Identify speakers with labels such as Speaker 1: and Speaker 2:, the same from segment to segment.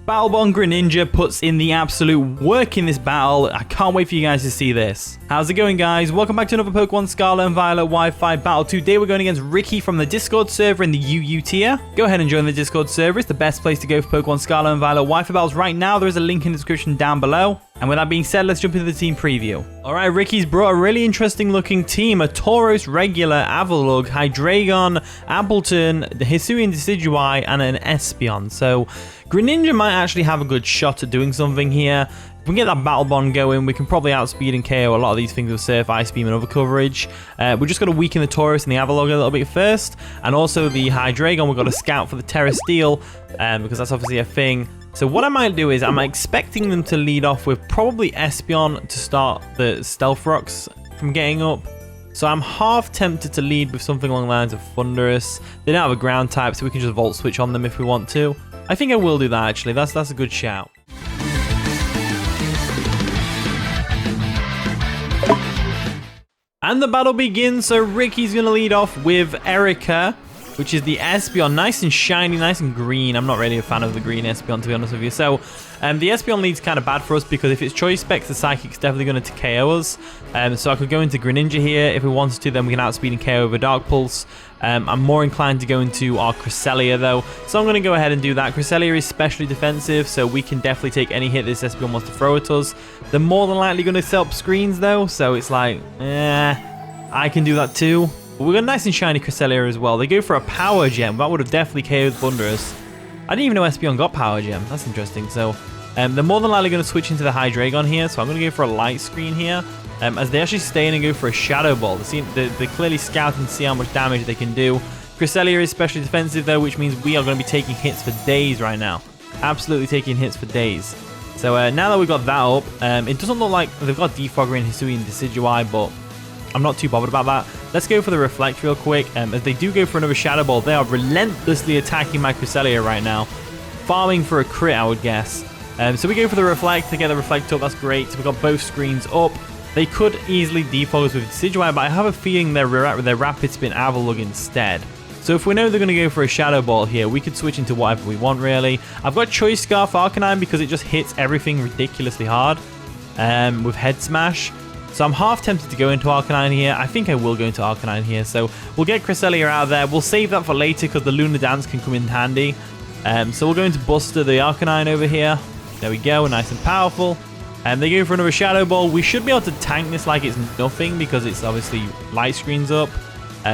Speaker 1: Battle Bond Greninja puts in the absolute work in this battle. I can't wait for you guys to see this. How's it going, guys? Welcome back to another Pokemon Scarlet and Violet Wi-Fi battle. Today we're going against Ricky from the Discord server in the UU tier. Go ahead and join the Discord server. It's the best place to go for Pokemon Scarlet and Violet Wi-Fi battles right now. There is a link in the description down below. And with that being said, let's jump into the team preview. Alright, Ricky's brought a really interesting looking team. A Tauros regular, Avalugg, Hydreigon, Appleton, the Hisui Decidueye, and an Espeon. So Greninja might actually have a good shot at doing something here. If we can get that Battle Bond going, we can probably outspeed and KO a lot of these things with Surf, Ice Beam, and other coverage. We're just going to weaken the Tauros and the Avalugg a little bit first. And also the Hydreigon, we've got to scout for the Tera Steel, because that's obviously a thing. So what I might do is I'm expecting them to lead off with probably Espeon to start the Stealth Rocks from getting up. So I'm half tempted to lead with something along the lines of Thundurus. They don't have a ground type, so we can just Volt Switch on them if we want to. I think I will do that, actually. That's a good shout. And the battle begins. So Ricky's going to lead off with Erica, which is the Espeon. Nice and shiny, nice and green. I'm not really a fan of the green Espeon, to be honest with you. So the Espeon lead's kind of bad for us because if it's Choice Specs, the Psychic's definitely going to KO us. So I could go into Greninja here. If we wanted to, then we can outspeed and KO over Dark Pulse. I'm more inclined to go into our Cresselia, though. So I'm going to go ahead and do that. Cresselia is specially defensive, so we can definitely take any hit this Espeon wants to throw at us. They're more than likely going to set up screens, though. So it's like, I can do that too. But we've got a nice and shiny Cresselia as well. They go for a Power Gem. That would have definitely KO'd Thundurus. I didn't even know Espeon got Power Gem. That's interesting. So they're more than likely going to switch into the Hydreigon here. So I'm going to go for a Light Screen here. As they actually stay in and go for a Shadow Ball. They're clearly scouting to see how much damage they can do. Cresselia is especially defensive though, which means we are going to be taking hits for days right now. Absolutely taking hits for days. So now that we've got that up, it doesn't look like they've got Defogger and Hisui and Decidueye, but I'm not too bothered about that. Let's go for the Reflect real quick. As they do go for another Shadow Ball, they are relentlessly attacking my Cresselia right now. Farming for a crit, I would guess. So we go for the Reflect to get the Reflect up. That's great. So we've got both screens up. They could easily defog us with Decidueye, but I have a feeling they're Rapid Spin Avalugg instead. So if we know they're going to go for a Shadow Ball here, we could switch into whatever we want, really. I've got Choice Scarf Arcanine because it just hits everything ridiculously hard with Head Smash. So I'm half tempted to go into Arcanine here. I think I will go into Arcanine here. So we'll get Cresselia out of there. We'll save that for later because the Lunar Dance can come in handy. So we'll go into Buster the Arcanine over here. There we go. Nice and powerful. They go for another Shadow Ball. We should be able to tank this like it's nothing because it's obviously light screens up.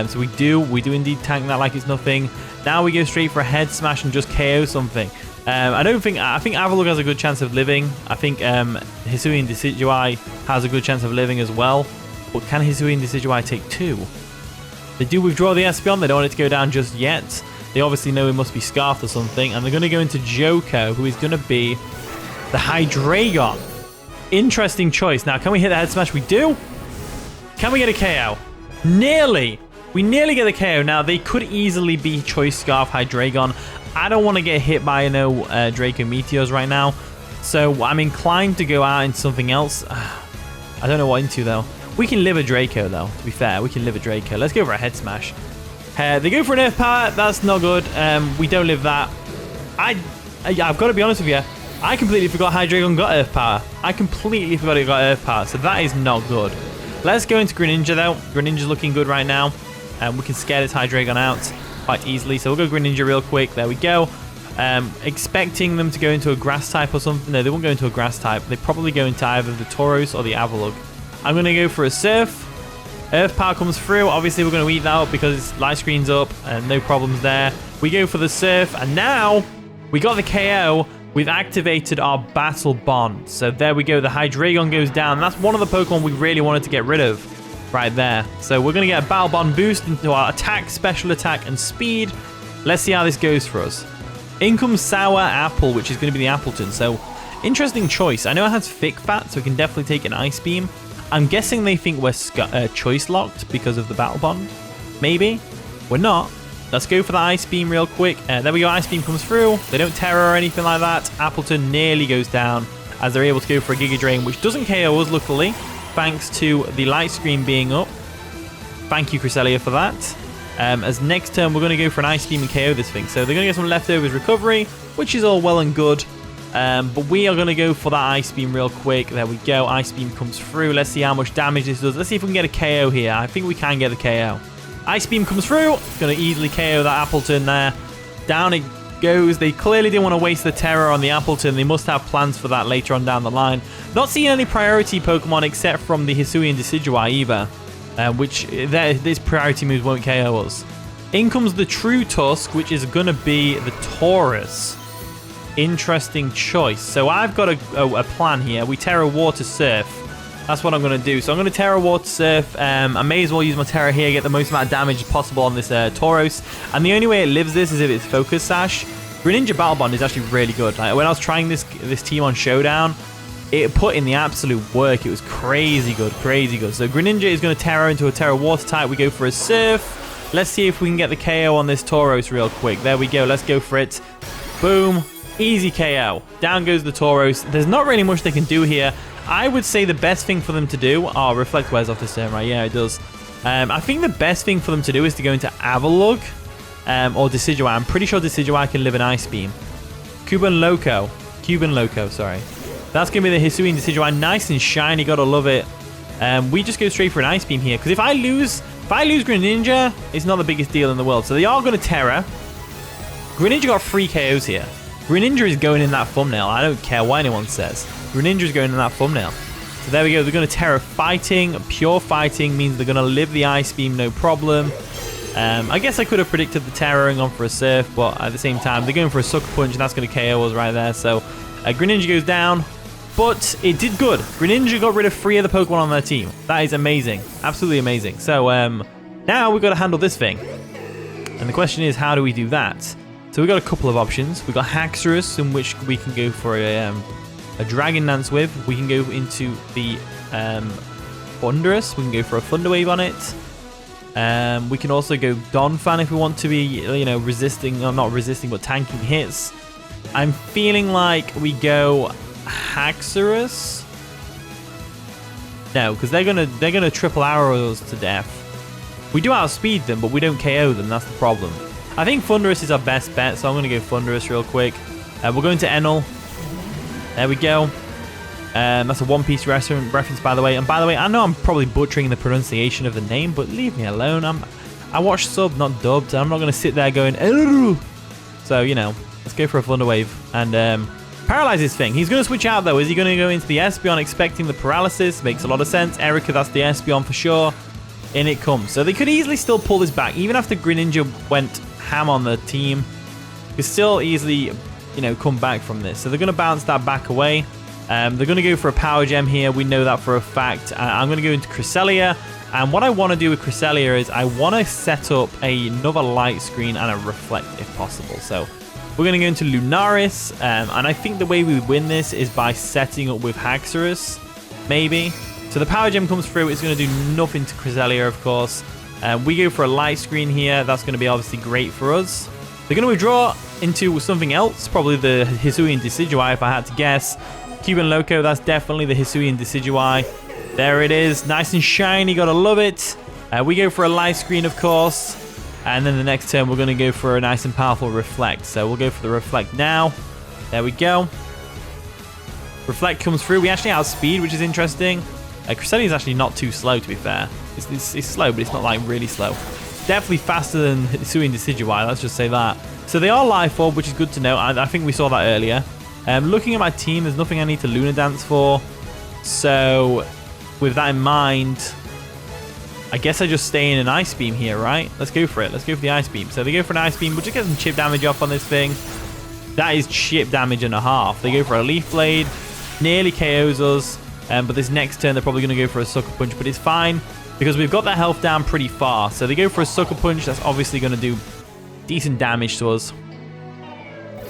Speaker 1: So we do indeed tank that like it's nothing. Now we go straight for a Head Smash and just KO something. I think Avalugg has a good chance of living. I think Hisui and Decidueye has a good chance of living as well. But can Hisui and Decidueye take two? They do withdraw the Espeon. They don't want it to go down just yet. They obviously know it must be Scarfed or something. And they're going to go into Joko, who is going to be the Hydreigon. Interesting choice. Now, can we hit the Head Smash? We do. Can we get a KO? Nearly. We nearly get the KO. Now, they could easily be Choice Scarf Hydreigon. I don't want to get hit by Draco Meteors right now. So I'm inclined to go out in something else. I don't know what into, though. We can live a Draco, though, to be fair. We can live a Draco. Let's go for a Head Smash. They go for an Earth Power. That's not good. We don't live that. I've got to be honest with you. I completely forgot Hydreigon got Earth Power. I completely forgot it got Earth Power. So that is not good. Let's go into Greninja, though. Greninja's looking good right now. We can scare this Hydreigon out quite easily. So we'll go Greninja real quick. There we go. Expecting them to go into a Grass type or something. No, they won't go into a Grass type. They probably go into either the Tauros or the Avalugg. I'm going to go for a Surf. Earth Power comes through. Obviously, we're going to eat that up because light screen's up and no problems there. We go for the Surf. And now we got the KO. We've activated our Battle Bond. So there we go. The Hydreigon goes down. That's one of the Pokemon we really wanted to get rid of right there. So we're going to get a Battle Bond boost into our attack, special attack, and speed. Let's see how this goes for us. In comes Sour Apple, which is going to be the Appleton. So interesting choice. I know it has Thick Fat, so we can definitely take an Ice Beam. I'm guessing they think we're choice locked because of the Battle Bond. Maybe. We're not. Let's go for the Ice Beam real quick. There we go. Ice Beam comes through. They don't Tera or anything like that. Appleton nearly goes down as they're able to go for a Giga Drain, which doesn't KO us, luckily, thanks to the light screen being up. Thank you, Cresselia, for that. As next turn, we're going to go for an Ice Beam and KO this thing. So they're going to get some leftovers recovery, which is all well and good. But we are going to go for that Ice Beam real quick. There we go. Ice Beam comes through. Let's see how much damage this does. Let's see if we can get a KO here. I think we can get the KO. Ice Beam comes through. Going to easily KO that Appleton there. Down it goes. They clearly didn't want to waste the Tera on the Appleton. They must have plans for that later on down the line. Not seeing any priority Pokemon except from the Hisui and Decidueye either. Which this priority moves won't KO us. In comes the true Tusk, which is going to be the Taurus. Interesting choice. So I've got a plan here. We Tera Water Surf. That's what I'm going to do. So I'm going to Tera Water Surf. I may as well use my Tera here, get the most amount of damage possible on this Tauros. And the only way it lives this is if it's Focus Sash. Greninja-Bond is actually really good. Like, when I was trying this team on Showdown, it put in the absolute work. It was crazy good, crazy good. So Greninja is going to Tera into a Tera Water type. We go for a Surf. Let's see if we can get the KO on this Tauros real quick. There we go. Let's go for it. Boom. Easy KO. Down goes the Tauros. There's not really much they can do here. I would say the best thing for them to do... Oh, Reflect wears off this turn, right? Yeah, it does. I think the best thing for them to do is to go into Avalugg or Decidueye. I'm pretty sure Decidueye can live an Ice Beam. Cuban Loco, sorry. That's going to be the Hisui and Decidueye. Nice and shiny. Gotta love it. We just go straight for an Ice Beam here. Because if I lose Greninja, it's not the biggest deal in the world. So they are going to Tera. Greninja got 3 KOs here. Greninja is going in that thumbnail. I don't care what anyone says. Greninja is going in that thumbnail. So there we go. They're going to Tera Fighting. Pure Fighting means they're going to live the Ice Beam, no problem. I guess I could have predicted the Tera and gone for a Surf, but at the same time, they're going for a Sucker Punch, and that's going to KO us right there. So Greninja goes down, but it did good. Greninja got rid of 3 of the Pokemon on their team. That is amazing. Absolutely amazing. So now we've got to handle this thing. And the question is, how do we do that? So we've got a couple of options. We've got Haxorus, in which we can go for a Dragon Dance with. We can go into the Thundurus. We can go for a Thunder Wave on it. We can also go Donphan if we want to be, you know, resisting, or not resisting, but tanking hits. I'm feeling like we go Haxorus. No, because they're gonna triple arrow us to death. We do outspeed them, but we don't KO them. That's the problem. I think Thundurus is our best bet, so I'm going to go Thundurus real quick. We're going to Enel. There we go. That's a One Piece reference, by the way. And by the way, I know I'm probably butchering the pronunciation of the name, but leave me alone. I watch sub, not dubbed. I'm not going to sit there going, "Ugh." So, you know, let's go for a Thunder Wave and paralyze this thing. He's going to switch out, though. Is he going to go into the Espeon expecting the paralysis? Makes a lot of sense. Erika, that's the Espeon for sure. In it comes. So they could easily still pull this back. Even after Greninja went ham on the team, could still easily, you know, come back from this. So they're going to bounce that back away. They're going to go for a Power Gem here. We know that for a fact. I'm going to go into Cresselia. And what I want to do with Cresselia is I want to set up another Light Screen and a Reflect if possible. So we're going to go into Lunaris. And I think the way we win this is by setting up with Haxorus, maybe. So the Power Gem comes through. It's going to do nothing to Cresselia, of course. We go for a Light Screen here. That's going to be obviously great for us. They're going to withdraw into something else. Probably the Hisui and Decidueye, if I had to guess. Cuban Loco, that's definitely the Hisui and Decidueye. There it is. Nice and shiny. Gotta love it. We go for a Light Screen, of course. And then the next turn, we're going to go for a nice and powerful Reflect. So we'll go for the Reflect now. There we go. Reflect comes through. We actually outspeed, which is interesting. Cresselia is actually not too slow, to be fair. It's slow, but it's not like really slow. Definitely faster than Hisui and Decidueye, let's just say that. So they are Life Orb, which is good to know. I think we saw that earlier. Looking at my team, there's nothing I need to Luna Dance for. So with that in mind, I guess I just stay in an Ice Beam here, right? Let's go for it. Let's go for the Ice Beam. So they go for an Ice Beam. We'll just get some chip damage off on this thing. That is chip damage and a half. They go for a Leaf Blade. Nearly KOs us. But this next turn, they're probably going to go for a Sucker Punch. But it's fine because we've got that health down pretty far. So they go for a Sucker Punch. That's obviously going to do decent damage to us.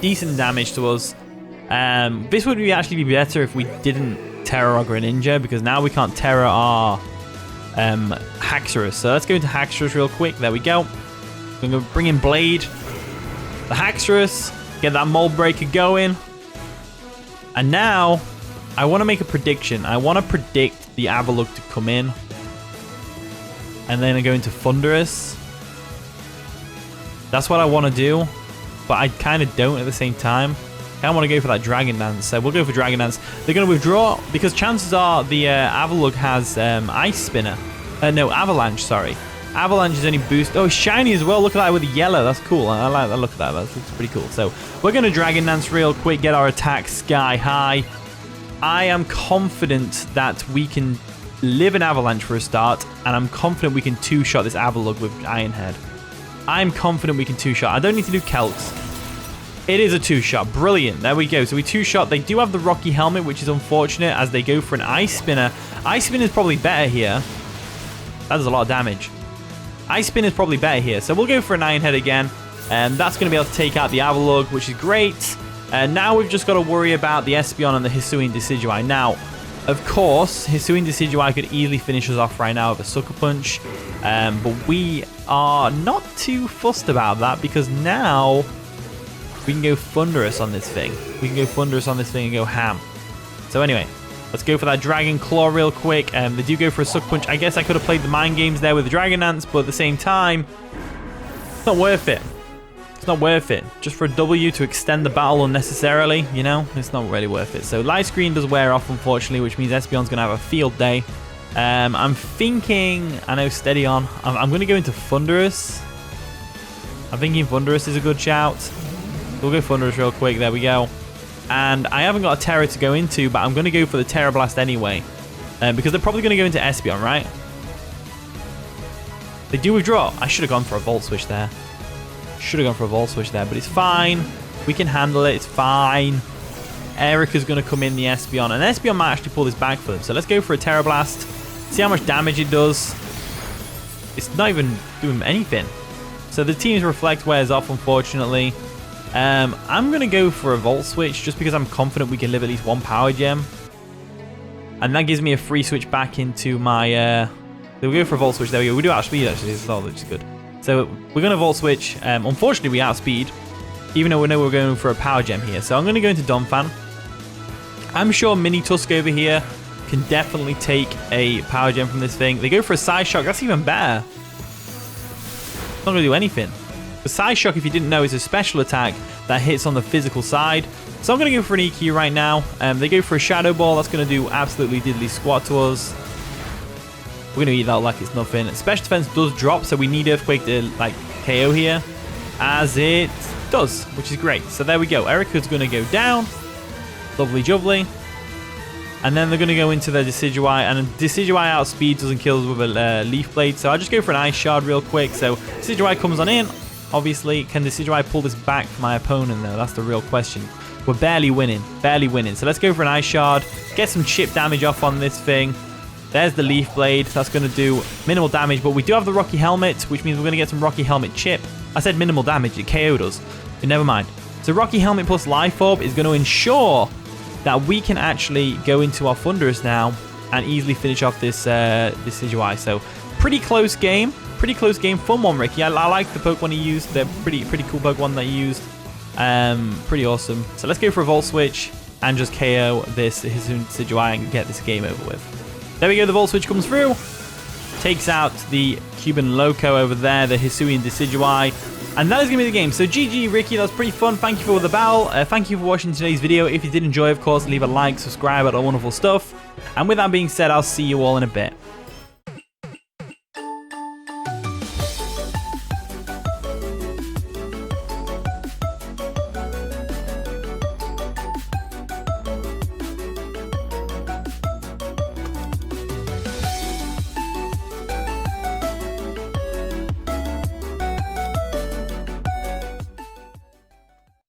Speaker 1: Decent damage to us. This would actually be better if we didn't Tera our Greninja, because now we can't Tera our Haxorus. So let's go into Haxorus real quick. There we go. We're going to bring in Blade. The Haxorus. Get that Mold Breaker going. And now I want to make a prediction. I want to predict the Avalugg to come in. And then I go into Thundurus. That's what I want to do. But I kind of don't at the same time. I want to go for that Dragon Dance, so we'll go for Dragon Dance. They're going to withdraw because chances are the Avalugg has Ice Spinner. No, Avalanche, sorry. Avalanche is only boost. Oh, shiny as well. Look at that with the yellow. That's cool. I like that. Look at that. That looks pretty cool. So we're going to Dragon Dance real quick, get our attack sky high. I am confident that we can live an Avalanche for a start, and I'm confident we can two-shot this Avalugg with Iron Head. I'm confident we can two-shot. I don't need to do Celts. It is a two-shot. Brilliant. There we go. So we two-shot. They do have the Rocky Helmet, which is unfortunate as they go for an Ice Spinner. Ice Spinner is probably better here. That does a lot of damage. Ice Spin is probably better here. So we'll go for an Iron Head again. And that's going to be able to take out the Avalugg, which is great. And now we've just got to worry about the Espeon and the Hisui and Decidueye. Now, of course, Hisui and Decidueye could easily finish us off right now with a Sucker Punch. But we are not too fussed about that because now we can go Thundurus on this thing. We can go Thundurus on this thing and go ham. So anyway, let's go for that Dragon Claw real quick. They do go for a Sucker Punch. I guess I could have played the mind games there with the Dragon Dance, but at the same time, it's not worth it. It's not worth it. Just for a W to extend the battle unnecessarily, you know, it's not really worth it. So Light Screen does wear off, unfortunately, which means Espeon's going to have a field day. I'm thinking, I know, steady on. I'm going to go into Thundurus. I'm thinking Thundurus is a good shout. We'll go Thundurus real quick. There we go. And I haven't got a Tera to go into, but I'm going to go for the Tera Blast anyway. Because they're probably going to go into Espeon, right? They do withdraw. I should have gone for a Volt Switch there. Should have gone for a Volt Switch there, but it's fine. We can handle it. It's fine. Erica's going to come in the Espeon, and Espeon might actually pull this back for them. So let's go for a Tera Blast. See how much damage it does. It's not even doing anything. So the team's Reflect wears off, unfortunately. I'm going to go for a Volt Switch just because I'm confident we can live at least one Power Gem. And that gives me a free switch back into my... we'll go for a Volt Switch. There we go. We do outspeed, actually, as well, which is good. So we're going to Volt Switch. Unfortunately, we outspeed, even though we know we're going for a Power Gem here. So I'm going to go into Donphan. I'm sure Mini Tusk over here can definitely take a Power Gem from this thing. They go for a Side Shock. That's even better. It's not going to do anything. The Side Shock, if you didn't know, is a special attack that hits on the physical side. So I'm going to go for an EQ right now. They go for a Shadow Ball. That's going to do absolutely diddly squat to us. We're going to eat that like it's nothing. Special Defense does drop, so we need Earthquake to like KO here. As it does, which is great. So there we go. Erica's going to go down. Lovely jubbly. And then they're going to go into their Decidueye. And Decidueye outspeed doesn't kill us with a Leaf Blade. So I'll just go for an Ice Shard real quick. So Decidueye comes on in. Obviously, can Decidueye pull this back for my opponent though? That's the real question. We're barely winning. Barely winning. So let's go for an Ice Shard. Get some chip damage off on this thing. There's the Leaf Blade. That's going to do minimal damage. But we do have the Rocky Helmet, which means we're going to get some Rocky Helmet chip. I said minimal damage. It KO'd us. But never mind. So Rocky Helmet plus Life Orb is going to ensure that we can actually go into our Thundurus now and easily finish off this Decidueye. So pretty close game. Pretty close game. Fun one, Ricky. I like the Pokemon he used. They're pretty cool Pokemon that he used. Pretty awesome. So let's go for a Volt Switch and just KO this Decidueye and get this game over with. There we go. The Volt Switch comes through. Takes out the Cuban Loco over there. The Hisui and Decidueye. And that is going to be the game. So GG, Ricky. That was pretty fun. Thank you for the battle. Thank you for watching today's video. If you did enjoy, of course, leave a like, subscribe, all that wonderful stuff. And with that being said, I'll see you all in a bit.